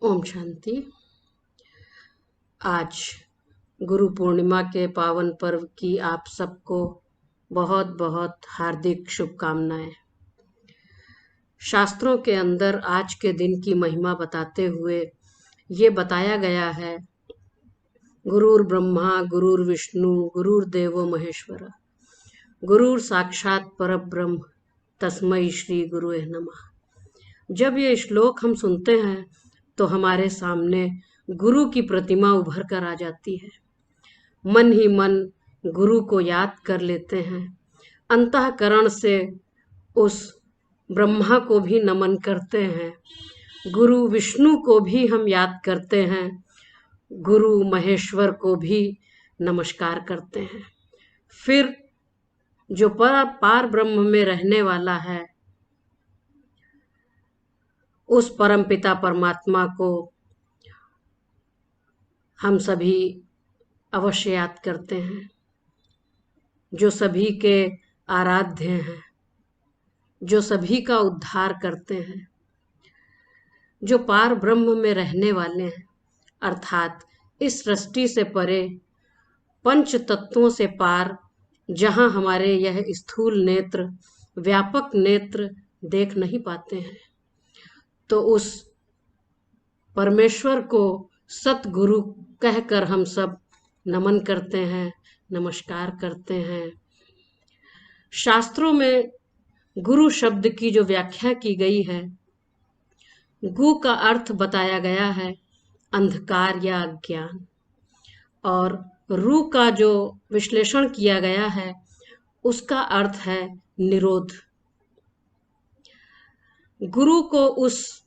ओम शांति। आज गुरु पूर्णिमा के पावन पर्व की आप सबको बहुत बहुत हार्दिक शुभकामनाएं। शास्त्रों के अंदर आज के दिन की महिमा बताते हुए ये बताया गया है, गुरुर ब्रह्मा गुरुर विष्णु गुरुर्देवो महेश्वर, गुरुर साक्षात परब्रह्म तस्मै श्री गुरुवे नमः। जब ये श्लोक हम सुनते हैं तो हमारे सामने गुरु की प्रतिमा उभर कर आ जाती है। मन ही मन गुरु को याद कर लेते हैं। अंतःकरण से उस ब्रह्मा को भी नमन करते हैं, गुरु विष्णु को भी हम याद करते हैं, गुरु महेश्वर को भी नमस्कार करते हैं। फिर जो पार ब्रह्म में रहने वाला है, उस परमपिता परमात्मा को हम सभी अवश्य याद करते हैं, जो सभी के आराध्य हैं, जो सभी का उद्धार करते हैं, जो पार ब्रह्म में रहने वाले हैं, अर्थात इस सृष्टि से परे, पंच तत्वों से पार, जहाँ हमारे यह स्थूल नेत्र, व्यापक नेत्र देख नहीं पाते हैं, तो उस परमेश्वर को सतगुरु कहकर हम सब नमन करते हैं, नमस्कार करते हैं। शास्त्रों में गुरु शब्द की जो व्याख्या की गई है, गु का अर्थ बताया गया है अंधकार या अज्ञान, और रु का जो विश्लेषण किया गया है उसका अर्थ है निरोध। गुरु को उस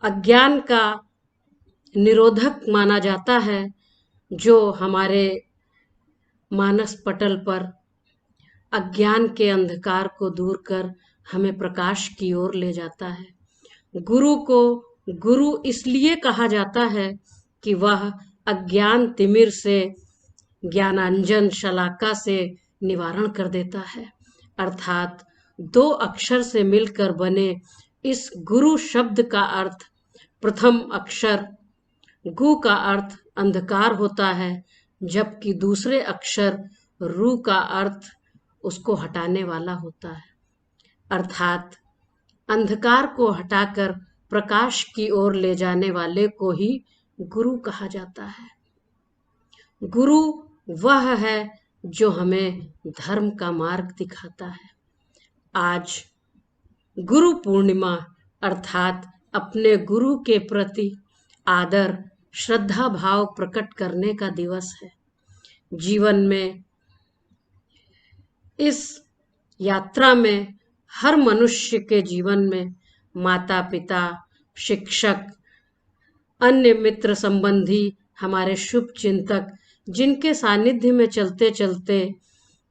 अज्ञान का निरोधक माना जाता है जो हमारे मानस पटल पर अज्ञान के अंधकार को दूर कर हमें प्रकाश की ओर ले जाता है। गुरु को गुरु इसलिए कहा जाता है कि वह अज्ञान तिमिर से ज्ञानांजन शलाका से निवारण कर देता है, अर्थात दो अक्षर से मिलकर बने इस गुरु शब्द का अर्थ, प्रथम अक्षर गु का अर्थ अंधकार होता है, जबकि दूसरे अक्षर रु का अर्थ उसको हटाने वाला होता है, अर्थात अंधकार को हटाकर प्रकाश की ओर ले जाने वाले को ही गुरु कहा जाता है। गुरु वह है जो हमें धर्म का मार्ग दिखाता है। आज गुरु पूर्णिमा अर्थात अपने गुरु के प्रति आदर श्रद्धा भाव प्रकट करने का दिवस है। जीवन में इस यात्रा में हर मनुष्य के जीवन में माता पिता, शिक्षक, अन्य मित्र संबंधी, हमारे शुभ चिंतक, जिनके सानिध्य में चलते चलते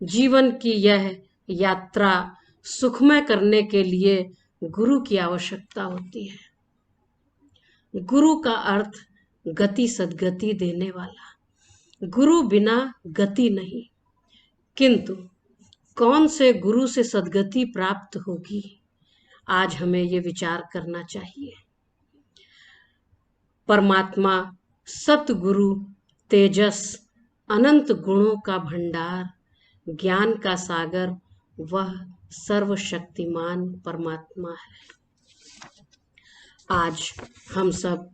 जीवन की यह यात्रा सुखमय करने के लिए गुरु की आवश्यकता होती है। गुरु का अर्थ गति सद्गति देने वाला। गुरु बिना गति नहीं, किंतु कौन से गुरु से सद्गति प्राप्त होगी, आज हमें ये विचार करना चाहिए। परमात्मा सतगुरु तेजस, अनंत गुणों का भंडार, ज्ञान का सागर, वह सर्वशक्तिमान परमात्मा है। आज हम सब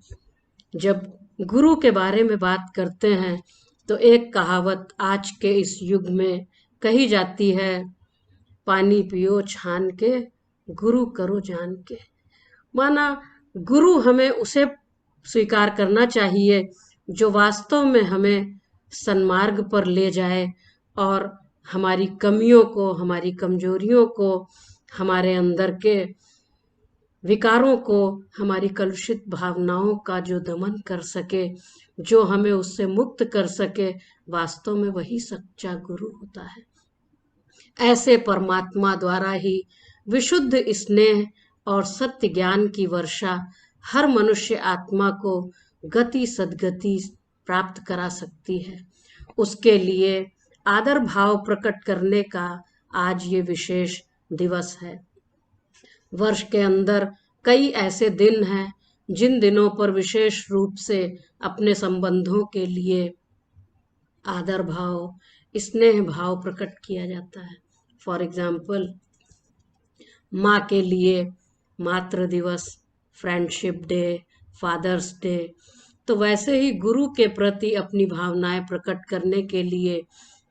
जब गुरु के बारे में बात करते हैं तो एक कहावत आज के इस युग में कही जाती है, पानी पियो छान के, गुरु करो जान के। माना गुरु हमें उसे स्वीकार करना चाहिए जो वास्तव में हमें सन्मार्ग पर ले जाए और हमारी कमियों को, हमारी कमजोरियों को, हमारे अंदर के विकारों को, हमारी कलुषित भावनाओं का जो दमन कर सके, जो हमें उससे मुक्त कर सके, वास्तव में वही सच्चा गुरु होता है। ऐसे परमात्मा द्वारा ही विशुद्ध स्नेह और सत्य ज्ञान की वर्षा हर मनुष्य आत्मा को गति सद्गति प्राप्त करा सकती है। उसके लिए आदर भाव प्रकट करने का आज ये विशेष दिवस है। वर्ष के अंदर कई ऐसे दिन हैं जिन दिनों पर विशेष रूप से अपने संबंधों के लिए आदर भाव, स्नेह भाव प्रकट किया जाता है। फॉर एग्जाम्पल, माँ के लिए मातृ दिवस, फ्रेंडशिप डे, फादर्स डे। तो वैसे ही गुरु के प्रति अपनी भावनाएं प्रकट करने के लिए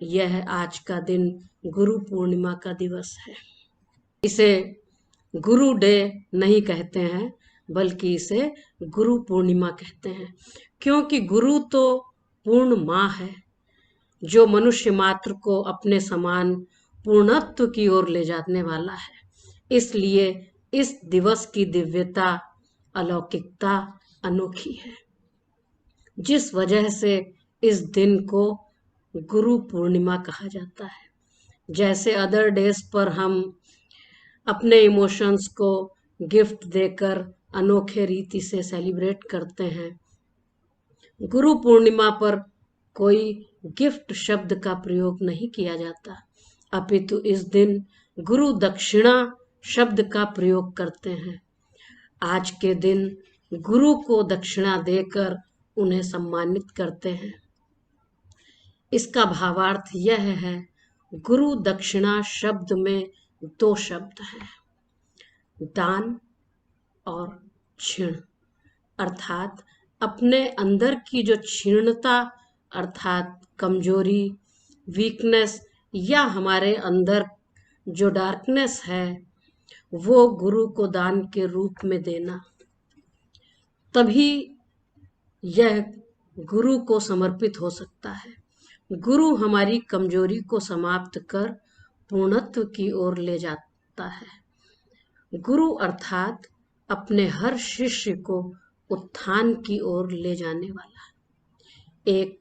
यह आज का दिन गुरु पूर्णिमा का दिवस है। इसे गुरु डे नहीं कहते हैं, बल्कि इसे गुरु पूर्णिमा कहते हैं, क्योंकि गुरु तो पूर्ण माँ है जो मनुष्य मात्र को अपने समान पूर्णत्व की ओर ले जाने वाला है। इसलिए इस दिवस की दिव्यता, अलौकिकता अनोखी है, जिस वजह से इस दिन को गुरु पूर्णिमा कहा जाता है। जैसे अदर डेज पर हम अपने इमोशंस को गिफ्ट देकर अनोखे रीति से सेलिब्रेट करते हैं, गुरु पूर्णिमा पर कोई गिफ्ट शब्द का प्रयोग नहीं किया जाता, अपितु इस दिन गुरु दक्षिणा शब्द का प्रयोग करते हैं। आज के दिन गुरु को दक्षिणा देकर उन्हें सम्मानित करते हैं। इसका भावार्थ यह है, गुरु दक्षिणा शब्द में दो शब्द हैं, दान और क्षीण, अर्थात अपने अंदर की जो क्षीणता अर्थात कमजोरी, वीकनेस या हमारे अंदर जो डार्कनेस है, वो गुरु को दान के रूप में देना, तभी यह गुरु को समर्पित हो सकता है। गुरु हमारी कमजोरी को समाप्त कर पूर्णत्व की ओर ले जाता है। गुरु अर्थात अपने हर शिष्य को उत्थान की ओर ले जाने वाला। एक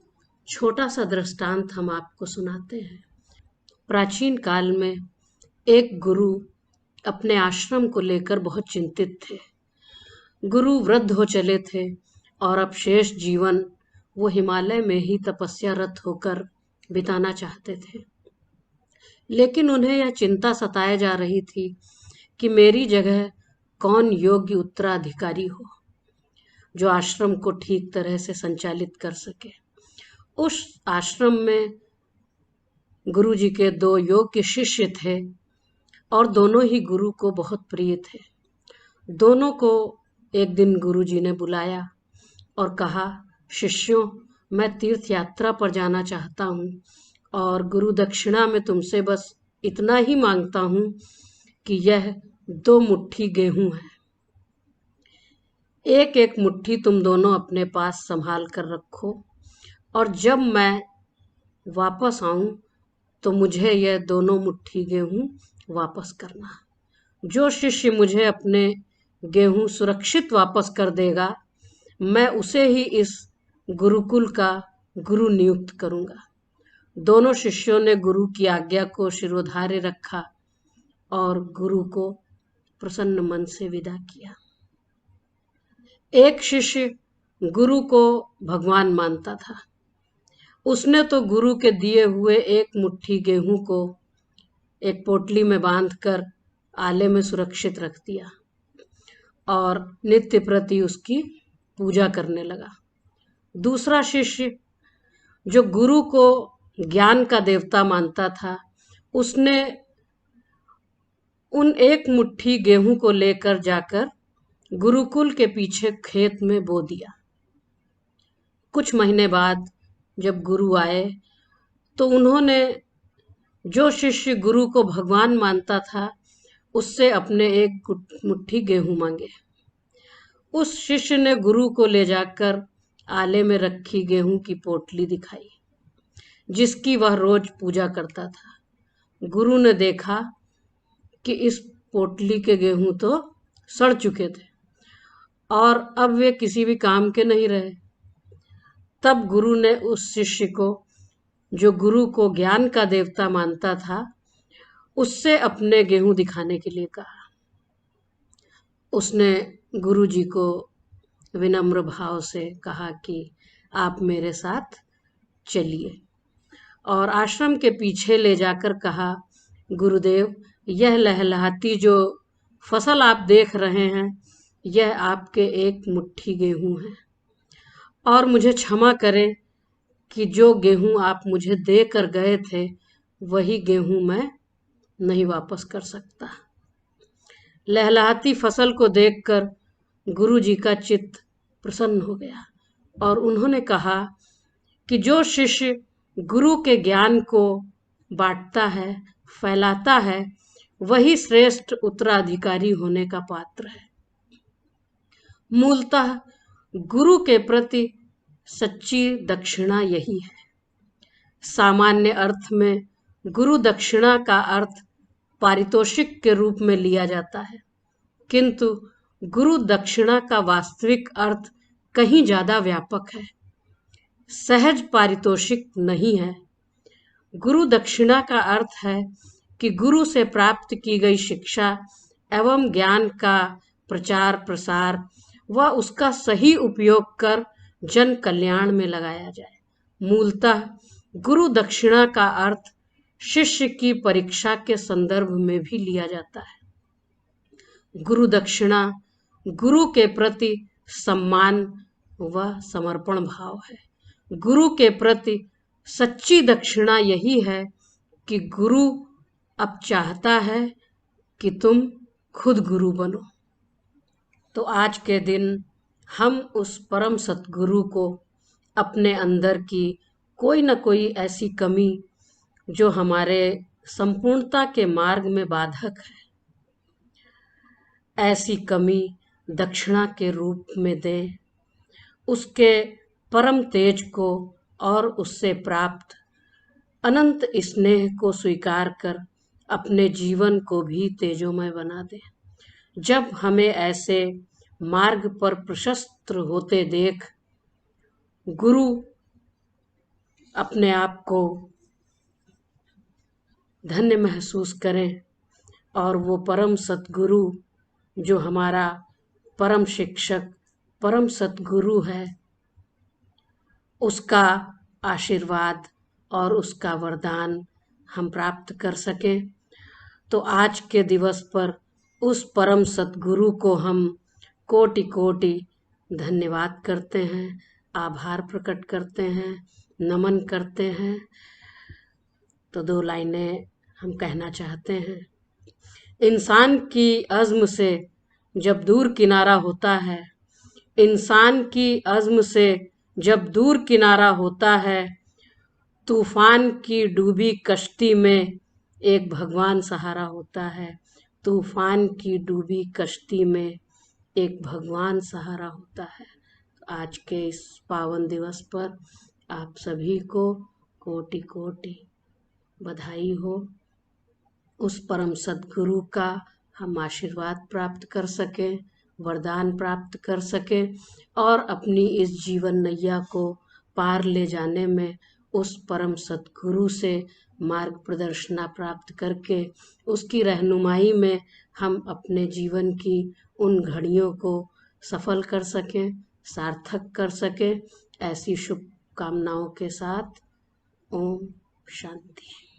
छोटा सा दृष्टांत हम आपको सुनाते हैं। प्राचीन काल में एक गुरु अपने आश्रम को लेकर बहुत चिंतित थे। गुरु वृद्ध हो चले थे और अब शेष जीवन वो हिमालय में ही तपस्यारत होकर बिताना चाहते थे। लेकिन उन्हें यह चिंता सताए जा रही थी कि मेरी जगह कौन योग्य उत्तराधिकारी हो जो आश्रम को ठीक तरह से संचालित कर सके। उस आश्रम में गुरु जी के दो योग्य शिष्य थे और दोनों ही गुरु को बहुत प्रिय थे। दोनों को एक दिन गुरु जी ने बुलाया और कहा, शिष्यों, मैं तीर्थ यात्रा पर जाना चाहता हूँ और गुरु दक्षिणा में तुमसे बस इतना ही मांगता हूँ कि यह 2 मुट्ठी गेहूं है। एक एक मुट्ठी तुम दोनों अपने पास संभाल कर रखो और जब मैं वापस आऊं तो मुझे यह दोनों मुट्ठी गेहूं वापस करना। जो शिष्य मुझे अपने गेहूं सुरक्षित वापस कर देगा, मैं उसे ही इस गुरुकुल का गुरु नियुक्त करूंगा। दोनों शिष्यों ने गुरु की आज्ञा को शिरोधार्य रखा और गुरु को प्रसन्न मन से विदा किया। एक शिष्य गुरु को भगवान मानता था। उसने तो गुरु के दिए हुए एक मुट्ठी गेहूं को एक पोटली में बांधकर आले में सुरक्षित रख दिया और नित्य प्रति उसकी पूजा करने लगा। दूसरा शिष्य जो गुरु को ज्ञान का देवता मानता था, उसने उन एक मुट्ठी गेहूं को लेकर जाकर गुरुकुल के पीछे खेत में बो दिया। कुछ महीने बाद जब गुरु आए तो उन्होंने, जो शिष्य गुरु को भगवान मानता था, उससे अपने एक मुट्ठी गेहूं मांगे। उस शिष्य ने गुरु को ले जाकर आले में रखी गेहूं की पोटली दिखाई, जिसकी वह रोज पूजा करता था। गुरु ने देखा कि इस पोटली के गेहूं तो सड़ चुके थे और अब वे किसी भी काम के नहीं रहे। तब गुरु ने उस शिष्य को, जो गुरु को ज्ञान का देवता मानता था, उससे अपने गेहूं दिखाने के लिए कहा। उसने गुरु जी को विनम्र भाव से कहा कि आप मेरे साथ चलिए, और आश्रम के पीछे ले जाकर कहा, गुरुदेव, यह लहलहाती जो फसल आप देख रहे हैं, यह आपके एक मुट्ठी गेहूं है, और मुझे क्षमा करें कि जो गेहूं आप मुझे दे कर गए थे वही गेहूं मैं नहीं वापस कर सकता। लहलहाती फसल को देखकर गुरुजी का चित्त प्रसन्न हो गया और उन्होंने कहा कि जो शिष्य गुरु के ज्ञान को बांटता है, फैलाता है, वही श्रेष्ठ उत्तराधिकारी होने का पात्र है। मूलतः गुरु के प्रति सच्ची दक्षिणा यही है। सामान्य अर्थ में गुरु दक्षिणा का अर्थ पारितोषिक के रूप में लिया जाता है, किंतु गुरु दक्षिणा का वास्तविक अर्थ कहीं ज्यादा व्यापक है, सहज पारितोषिक नहीं है। गुरु दक्षिणा का अर्थ है कि गुरु से प्राप्त की गई शिक्षा एवं ज्ञान का प्रचार प्रसार व उसका सही उपयोग कर जन कल्याण में लगाया जाए। मूलतः गुरु दक्षिणा का अर्थ शिष्य की परीक्षा के संदर्भ में भी लिया जाता है। गुरु दक्षिणा गुरु के प्रति सम्मान व समर्पण भाव है। गुरु के प्रति सच्ची दक्षिणा यही है कि गुरु अब चाहता है कि तुम खुद गुरु बनो। तो आज के दिन हम उस परम सतगुरु को अपने अंदर की कोई न कोई ऐसी कमी जो हमारे संपूर्णता के मार्ग में बाधक है, ऐसी कमी दक्षिणा के रूप में दें, उसके परम तेज को और उससे प्राप्त अनंत स्नेह को स्वीकार कर अपने जीवन को भी तेजोमय बना दें। जब हमें ऐसे मार्ग पर प्रशस्त होते देख गुरु अपने आप को धन्य महसूस करें और वो परम सतगुरु जो हमारा परम शिक्षक, परम सतगुरु है, उसका आशीर्वाद और उसका वरदान हम प्राप्त कर सकें। तो आज के दिवस पर उस परम सतगुरु को हम कोटि कोटि धन्यवाद करते हैं, आभार प्रकट करते हैं, नमन करते हैं। तो 2 लाइनें हम कहना चाहते हैं। इंसान की अज़्म से जब दूर किनारा होता है, इंसान की अज़्म से जब दूर किनारा होता है, तूफान की डूबी कश्ती में एक भगवान सहारा होता है। तूफान की डूबी कश्ती में एक भगवान सहारा होता है। आज के इस पावन दिवस पर आप सभी को कोटि कोटि बधाई हो। उस परम सद्गुरु का हम आशीर्वाद प्राप्त कर सकें, वरदान प्राप्त कर सकें और अपनी इस जीवन नैया को पार ले जाने में उस परम सद्गुरु से मार्ग प्रदर्शना प्राप्त करके उसकी रहनुमाई में हम अपने जीवन की उन घड़ियों को सफल कर सकें, सार्थक कर सकें। ऐसी शुभकामनाओं के साथ ओम शांति।